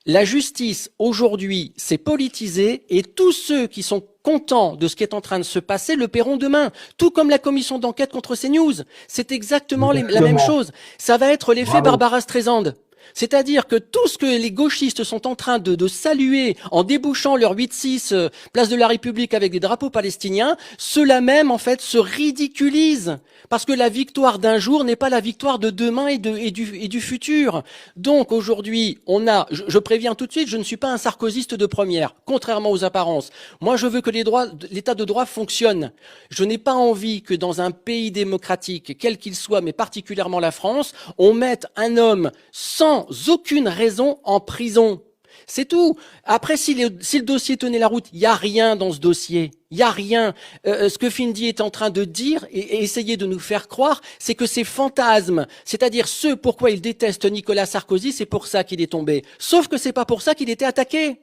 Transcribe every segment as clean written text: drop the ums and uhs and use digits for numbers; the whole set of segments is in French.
La justice, aujourd'hui, c'est politisé et tous ceux qui sont contents de ce qui est en train de se passer le paieront demain. Tout comme la commission d'enquête contre CNews. C'est exactement la même Exactement. chose. Ça va être l'effet Bravo. Barbara Streisand. C'est-à-dire que tout ce que les gauchistes sont en train de saluer en débouchant leur 8-6 place de la République avec des drapeaux palestiniens, ceux-là même, en fait, se ridiculisent. Parce que la victoire d'un jour n'est pas la victoire de demain et du futur. Donc aujourd'hui, je préviens tout de suite, je ne suis pas un sarkozyste de première, contrairement aux apparences. Moi, je veux que l'état de droit fonctionne. Je n'ai pas envie que dans un pays démocratique, quel qu'il soit, mais particulièrement la France, on mette un homme sans aucune raison en prison. C'est tout. Après, si le dossier tenait la route, il n'y a rien dans ce dossier. Il n'y a rien. Ce que Findy est en train de dire et essayer de nous faire croire, c'est que ces fantasmes, c'est-à-dire ce pourquoi il déteste Nicolas Sarkozy, c'est pour ça qu'il est tombé. Sauf que c'est pas pour ça qu'il était attaqué.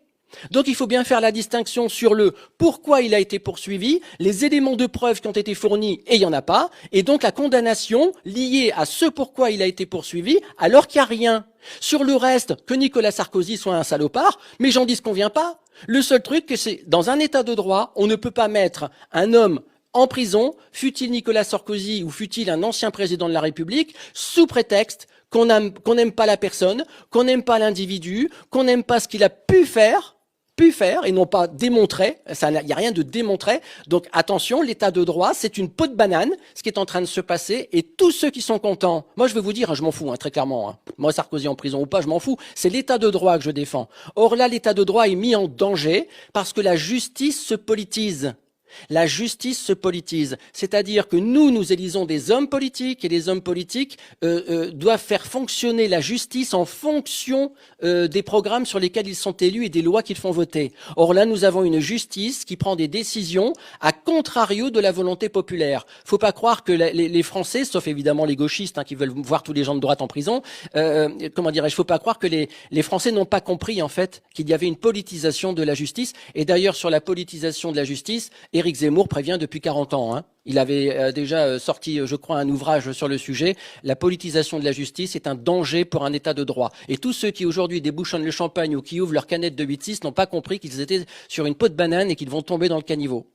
Donc il faut bien faire la distinction sur le pourquoi il a été poursuivi, les éléments de preuve qui ont été fournis et il n'y en a pas, et donc la condamnation liée à ce pourquoi il a été poursuivi alors qu'il n'y a rien. Sur le reste, que Nicolas Sarkozy soit un salopard, mais j'en disconviens pas. Le seul truc, c'est dans un état de droit, on ne peut pas mettre un homme en prison, fût-il Nicolas Sarkozy ou fût-il un ancien président de la République, sous prétexte qu'on n'aime pas la personne, qu'on n'aime pas l'individu, qu'on n'aime pas ce qu'il a pu faire et non pas démontrer. Il n'y a rien de démontré. Donc attention, l'état de droit, c'est une peau de banane, ce qui est en train de se passer. Et tous ceux qui sont contents, moi je vais vous dire, je m'en fous, très clairement. Moi, Sarkozy en prison ou pas, je m'en fous. C'est l'état de droit que je défends. Or là, l'état de droit est mis en danger parce que la justice se politise. La justice se politise, c'est-à-dire que nous élisons des hommes politiques et les hommes politiques doivent faire fonctionner la justice en fonction des programmes sur lesquels ils sont élus et des lois qu'ils font voter. Or là, nous avons une justice qui prend des décisions à contrario de la volonté populaire. Faut pas croire que les Français, sauf évidemment les gauchistes qui veulent voir tous les gens de droite en prison, faut pas croire que les Français n'ont pas compris en fait qu'il y avait une politisation de la justice. Et d'ailleurs, sur la politisation de la justice, Éric Zemmour prévient depuis 40 ans. Il avait déjà sorti, je crois, un ouvrage sur le sujet. La politisation de la justice est un danger pour un état de droit. Et tous ceux qui aujourd'hui débouchonnent le champagne ou qui ouvrent leur canette de 8-6 n'ont pas compris qu'ils étaient sur une peau de banane et qu'ils vont tomber dans le caniveau.